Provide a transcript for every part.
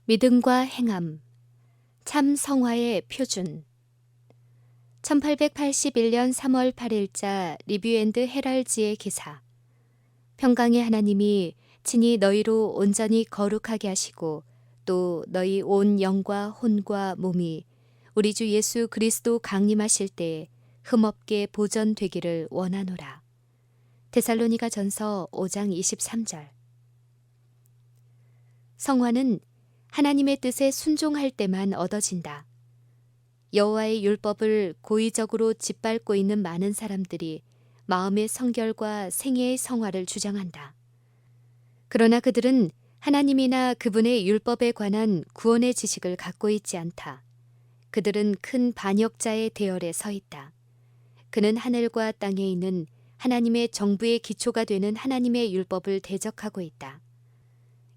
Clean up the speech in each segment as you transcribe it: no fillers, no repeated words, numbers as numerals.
믿음과 행함, 참 성화의 표준. 1881년 3월 8일자 리뷰앤드 헤럴즈의 기사. 평강의 하나님이 친히 너희로 온전히 거룩하게 하시고 또 너희 온 영과 혼과 몸이 우리 주 예수 그리스도 강림하실 때에 흠없게 보전되기를 원하노라. 데살로니가 전서 5장 23절. 성화는 하나님의 뜻에 순종할 때만 얻어진다. 여호와의 율법을 고의적으로 짓밟고 있는 많은 사람들이 마음의 성결과 생애의 성화를 주장한다. 그러나 그들은 하나님이나 그분의 율법에 관한 구원의 지식을 갖고 있지 않다. 그들은 큰 반역자의 대열에 서 있다. 그는 하늘과 땅에 있는 하나님의 정부의 기초가 되는 하나님의 율법을 대적하고 있다.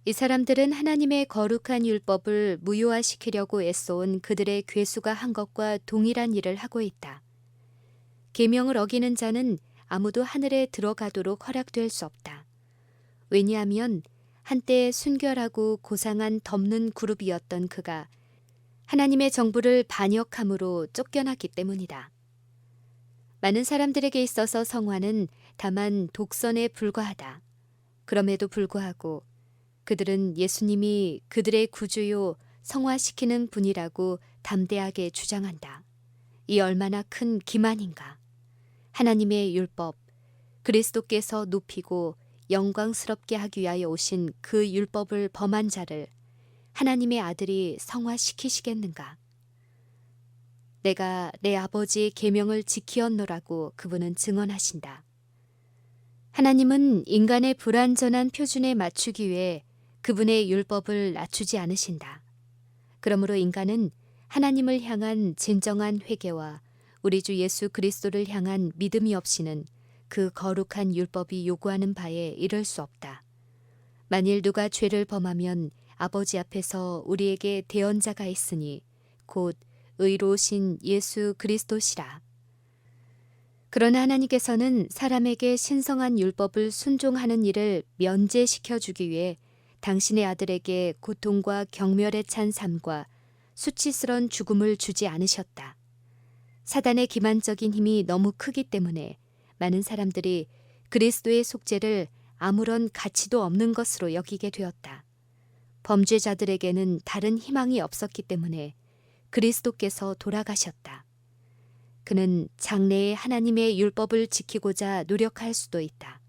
이 사람들은 하나님의 거룩한 율법을 무효화시키려고 애써온 그들의 괴수가 한 것과 동일한 일을 하고 있다. 계명을 어기는 자는 아무도 하늘에 들어가도록 허락될 수 없다. 왜냐하면 한때 순결하고 고상한 덮는 그룹이었던 그가 하나님의 정부를 반역함으로 쫓겨났기 때문이다. 많은 사람들에게 있어서 성화는 다만 독선에 불과하다. 그럼에도 불구하고 그들은 예수님이 그들의 구주요 성화시키는 분이라고 담대하게 주장한다. 이 얼마나 큰 기만인가. 하나님의 율법, 그리스도께서 높이고 영광스럽게 하기 위하여 오신 그 율법을 범한 자를 하나님의 아들이 성화시키시겠는가. 내가 내 아버지의 계명을 지키었노라고 그분은 증언하신다. 하나님은 인간의 불완전한 표준에 맞추기 위해 그분의 율법을 낮추지 않으신다. 그러므로 인간은 하나님을 향한 진정한 회개와 우리 주 예수 그리스도를 향한 믿음이 없이는 그 거룩한 율법이 요구하는 바에 이를 수 없다. 만일 누가 죄를 범하면 아버지 앞에서 우리에게 대언자가 있으니 곧 의로우신 예수 그리스도시라. 그러나 하나님께서는 사람에게 신성한 율법을 순종하는 일을 면제시켜 주기 위해 당신의 아들에게 고통과 경멸에 찬 삶과 수치스런 죽음을 주지 않으셨다. 사단의 기만적인 힘이 너무 크기 때문에 많은 사람들이 그리스도의 속죄를 아무런 가치도 없는 것으로 여기게 되었다. 범죄자들에게는 다른 희망이 없었기 때문에 그리스도께서 돌아가셨다. 그는 장래에 하나님의 율법을 지키고자 노력할 수도 있다.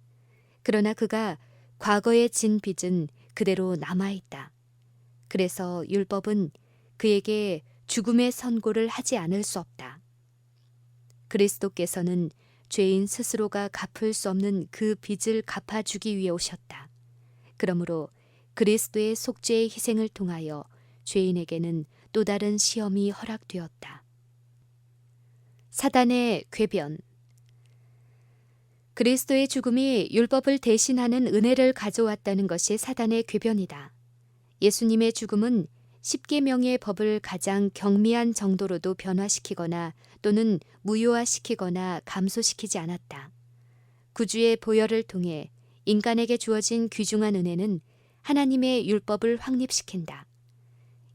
그러나 그가 과거에 진 빚은 그대로 남아있다. 그래서 율법은 그에게 죽음의 선고를 하지 않을 수 없다. 그리스도께서는 죄인 스스로가 갚을 수 없는 그 빚을 갚아주기 위해 오셨다. 그러므로 그리스도의 속죄의 희생을 통하여 죄인에게는 또 다른 시험이 허락되었다. 사단의 궤변. 그리스도의 죽음이 율법을 대신하는 은혜를 가져왔다는 것이 사단의 궤변이다. 예수님의 죽음은 십계명의 법을 가장 경미한 정도로도 변화시키거나 또는 무효화시키거나 감소시키지 않았다. 구주의 보혈을 통해 인간에게 주어진 귀중한 은혜는 하나님의 율법을 확립시킨다.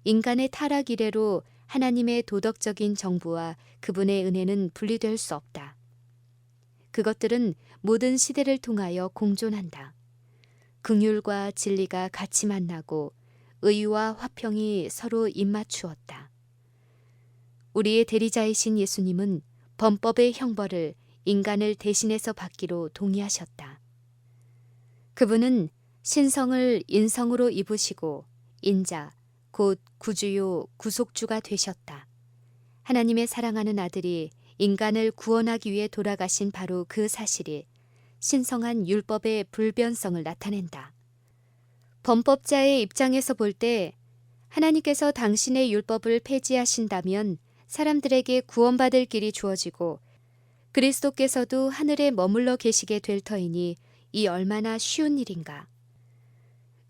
인간의 타락 이래로 하나님의 도덕적인 정부와 그분의 은혜는 분리될 수 없다. 그것들은 모든 시대를 통하여 공존한다. 긍휼과 진리가 같이 만나고 의와 화평이 서로 입맞추었다. 우리의 대리자이신 예수님은 범법의 형벌을 인간을 대신해서 받기로 동의하셨다. 그분은 신성을 인성으로 입으시고 인자, 곧 구주요 구속주가 되셨다. 하나님의 사랑하는 아들이 인간을 구원하기 위해 돌아가신 바로 그 사실이 신성한 율법의 불변성을 나타낸다. 범법자의 입장에서 볼 때 하나님께서 당신의 율법을 폐지하신다면 사람들에게 구원받을 길이 주어지고 그리스도께서도 하늘에 머물러 계시게 될 터이니 이 얼마나 쉬운 일인가.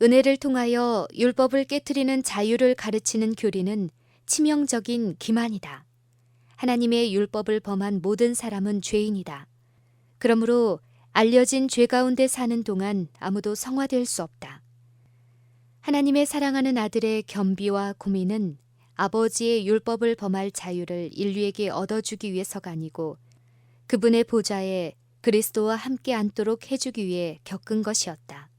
은혜를 통하여 율법을 깨트리는 자유를 가르치는 교리는 치명적인 기만이다. 하나님의 율법을 범한 모든 사람은 죄인이다. 그러므로 알려진 죄 가운데 사는 동안 아무도 성화될 수 없다. 하나님의 사랑하는 아들의 겸비와 고민은 아버지의 율법을 범할 자유를 인류에게 얻어주기 위해서가 아니고 그분의 보좌에 그리스도와 함께 앉도록 해주기 위해 겪은 것이었다.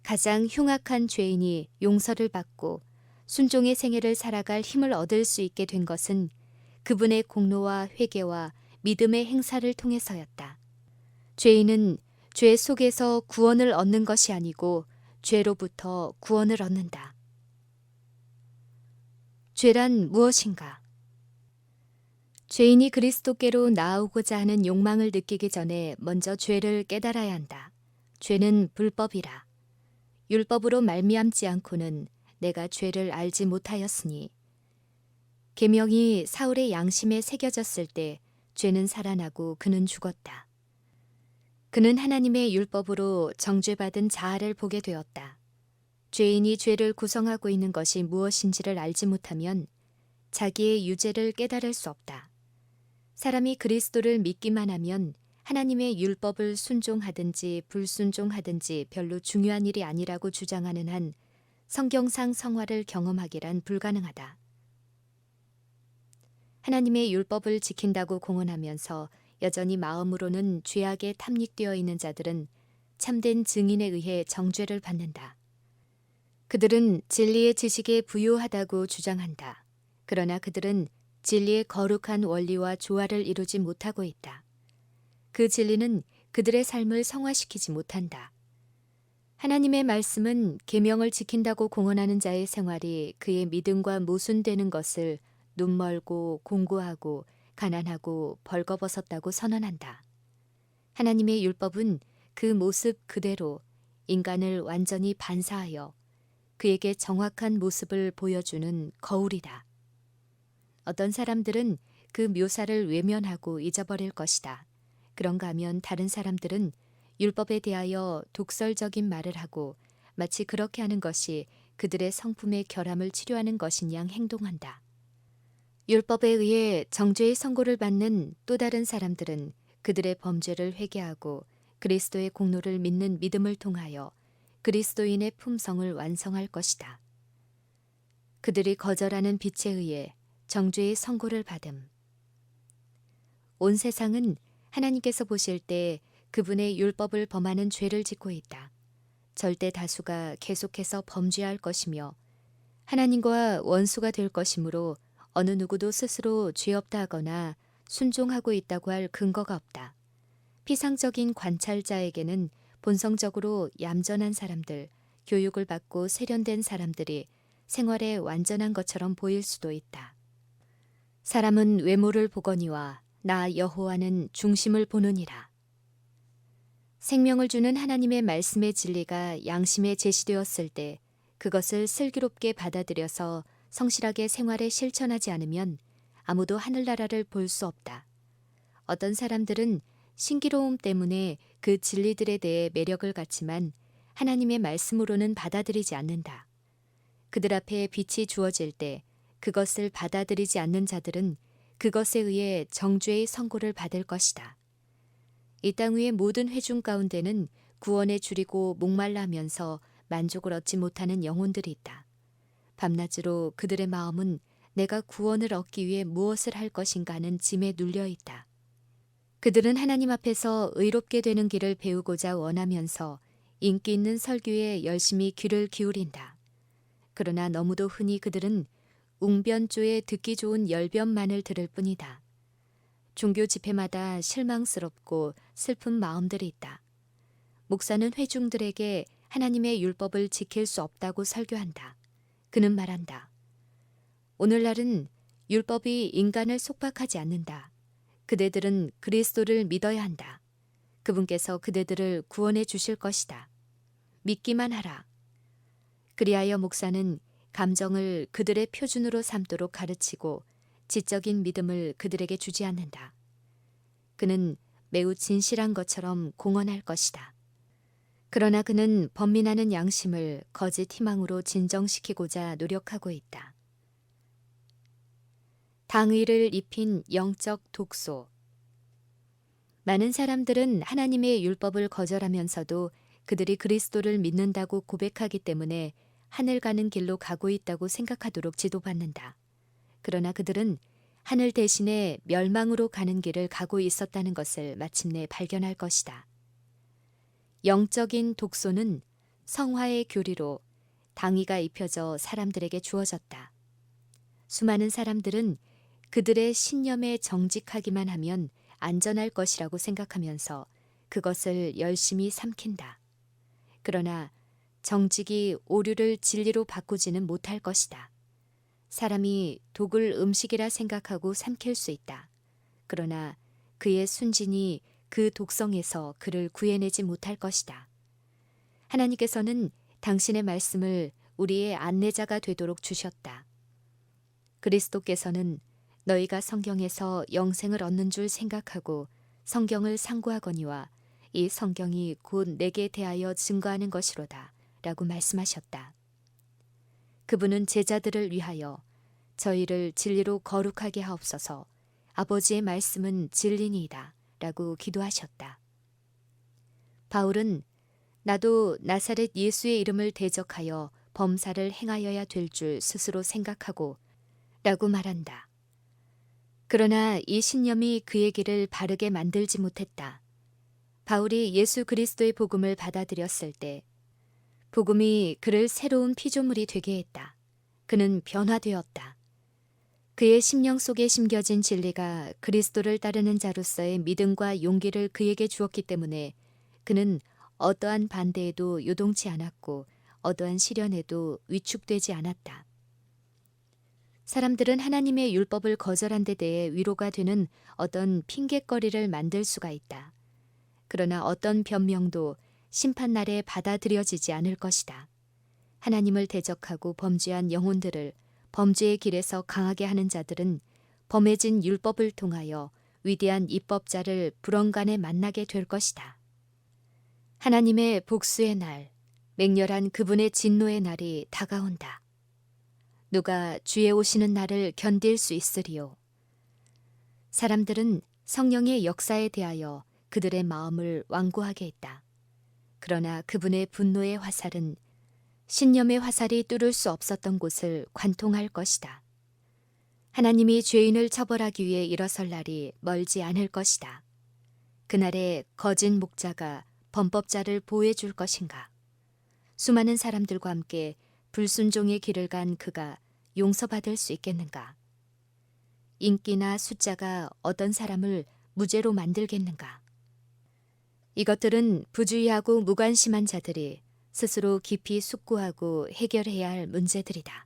가장 흉악한 죄인이 용서를 받고 순종의 생애를 살아갈 힘을 얻을 수 있게 된 것은 그분의 공로와 회개와 믿음의 행사를 통해서였다. 죄인은 죄 속에서 구원을 얻는 것이 아니고 죄로부터 구원을 얻는다. 죄란 무엇인가? 죄인이 그리스도께로 나아오고자 하는 욕망을 느끼기 전에 먼저 죄를 깨달아야 한다. 죄는 불법이라. 율법으로 말미암지 않고는 내가 죄를 알지 못하였으니. 계명이 사울의 양심에 새겨졌을 때 죄는 살아나고 그는 죽었다. 그는 하나님의 율법으로 정죄받은 자아를 보게 되었다. 죄인이 죄를 구성하고 있는 것이 무엇인지를 알지 못하면 자기의 유죄를 깨달을 수 없다. 사람이 그리스도를 믿기만 하면 하나님의 율법을 순종하든지 불순종하든지 별로 중요한 일이 아니라고 주장하는 한 성경상 성화를 경험하기란 불가능하다. 하나님의 율법을 지킨다고 공언하면서 여전히 마음으로는 죄악에 탐닉되어 있는 자들은 참된 증인에 의해 정죄를 받는다. 그들은 진리의 지식에 부유하다고 주장한다. 그러나 그들은 진리의 거룩한 원리와 조화를 이루지 못하고 있다. 그 진리는 그들의 삶을 성화시키지 못한다. 하나님의 말씀은 계명을 지킨다고 공언하는 자의 생활이 그의 믿음과 모순되는 것을 눈멀고 공고하고 가난하고 벌거벗었다고 선언한다. 하나님의 율법은 그 모습 그대로 인간을 완전히 반사하여 그에게 정확한 모습을 보여주는 거울이다. 어떤 사람들은 그 묘사를 외면하고 잊어버릴 것이다. 그런가 하면 다른 사람들은 율법에 대하여 독설적인 말을 하고 마치 그렇게 하는 것이 그들의 성품의 결함을 치료하는 것인 양 행동한다. 율법에 의해 정죄의 선고를 받는 또 다른 사람들은 그들의 범죄를 회개하고 그리스도의 공로를 믿는 믿음을 통하여 그리스도인의 품성을 완성할 것이다. 그들이 거절하는 빛에 의해 정죄의 선고를 받음. 온 세상은 하나님께서 보실 때 그분의 율법을 범하는 죄를 짓고 있다. 절대 다수가 계속해서 범죄할 것이며 하나님과 원수가 될 것이므로 어느 누구도 스스로 죄 없다 하거나 순종하고 있다고 할 근거가 없다. 피상적인 관찰자에게는 본성적으로 얌전한 사람들, 교육을 받고 세련된 사람들이 생활에 완전한 것처럼 보일 수도 있다. 사람은 외모를 보거니와 나 여호와는 중심을 보느니라. 생명을 주는 하나님의 말씀의 진리가 양심에 제시되었을 때 그것을 슬기롭게 받아들여서 성실하게 생활에 실천하지 않으면 아무도 하늘나라를 볼 수 없다. 어떤 사람들은 신기로움 때문에 그 진리들에 대해 매력을 갖지만 하나님의 말씀으로는 받아들이지 않는다. 그들 앞에 빛이 주어질 때 그것을 받아들이지 않는 자들은 그것에 의해 정죄의 선고를 받을 것이다. 이 땅 위의 모든 회중 가운데는 구원에 줄이고 목말라하면서 만족을 얻지 못하는 영혼들이 있다. 밤낮으로 그들의 마음은 내가 구원을 얻기 위해 무엇을 할 것인가 하는 짐에 눌려 있다. 그들은 하나님 앞에서 의롭게 되는 길을 배우고자 원하면서 인기 있는 설교에 열심히 귀를 기울인다. 그러나 너무도 흔히 그들은 웅변조에 듣기 좋은 열변만을 들을 뿐이다. 종교 집회마다 실망스럽고 슬픈 마음들이 있다. 목사는 회중들에게 하나님의 율법을 지킬 수 없다고 설교한다. 그는 말한다. 오늘날은 율법이 인간을 속박하지 않는다. 그대들은 그리스도를 믿어야 한다. 그분께서 그대들을 구원해 주실 것이다. 믿기만 하라. 그리하여 목사는 감정을 그들의 표준으로 삼도록 가르치고 지적인 믿음을 그들에게 주지 않는다. 그는 매우 진실한 것처럼 공언할 것이다. 그러나 그는 번민하는 양심을 거짓 희망으로 진정시키고자 노력하고 있다. 당의를 입힌 영적 독소. 많은 사람들은 하나님의 율법을 거절하면서도 그들이 그리스도를 믿는다고 고백하기 때문에 하늘 가는 길로 가고 있다고 생각하도록 지도받는다. 그러나 그들은 하늘 대신에 멸망으로 가는 길을 가고 있었다는 것을 마침내 발견할 것이다. 영적인 독소는 성화의 교리로 당위가 입혀져 사람들에게 주어졌다. 수많은 사람들은 그들의 신념에 정직하기만 하면 안전할 것이라고 생각하면서 그것을 열심히 삼킨다. 그러나 정직이 오류를 진리로 바꾸지는 못할 것이다. 사람이 독을 음식이라 생각하고 삼킬 수 있다. 그러나 그의 순진이 그 독성에서 그를 구해내지 못할 것이다. 하나님께서는 당신의 말씀을 우리의 안내자가 되도록 주셨다. 그리스도께서는 너희가 성경에서 영생을 얻는 줄 생각하고 성경을 상고하거니와 이 성경이 곧 내게 대하여 증거하는 것이로다 라고 말씀하셨다. 그분은 제자들을 위하여 저희를 진리로 거룩하게 하옵소서, 아버지의 말씀은 진리니이다 라고 기도하셨다. 바울은 나도 나사렛 예수의 이름을 대적하여 범사를 행하여야 될 줄 스스로 생각하고 라고 말한다. 그러나 이 신념이 그의 길을 바르게 만들지 못했다. 바울이 예수 그리스도의 복음을 받아들였을 때 복음이 그를 새로운 피조물이 되게 했다. 그는 변화되었다. 그의 심령 속에 심겨진 진리가 그리스도를 따르는 자로서의 믿음과 용기를 그에게 주었기 때문에 그는 어떠한 반대에도 요동치 않았고 어떠한 시련에도 위축되지 않았다. 사람들은 하나님의 율법을 거절한 데 대해 위로가 되는 어떤 핑곗거리를 만들 수가 있다. 그러나 어떤 변명도 심판날에 받아들여지지 않을 것이다. 하나님을 대적하고 범죄한 영혼들을 범죄의 길에서 강하게 하는 자들은 범해진 율법을 통하여 위대한 입법자를 불언간에 만나게 될 것이다. 하나님의 복수의 날, 맹렬한 그분의 진노의 날이 다가온다. 누가 주의 오시는 날을 견딜 수 있으리요. 사람들은 성령의 역사에 대하여 그들의 마음을 완고하게 했다. 그러나 그분의 분노의 화살은 신념의 화살이 뚫을 수 없었던 곳을 관통할 것이다. 하나님이 죄인을 처벌하기 위해 일어설 날이 멀지 않을 것이다. 그날에 거짓 목자가 범법자를 보호해 줄 것인가? 수많은 사람들과 함께 불순종의 길을 간 그가 용서받을 수 있겠는가? 인기나 숫자가 어떤 사람을 무죄로 만들겠는가? 이것들은 부주의하고 무관심한 자들이 스스로 깊이 숙고하고 해결해야 할 문제들이다.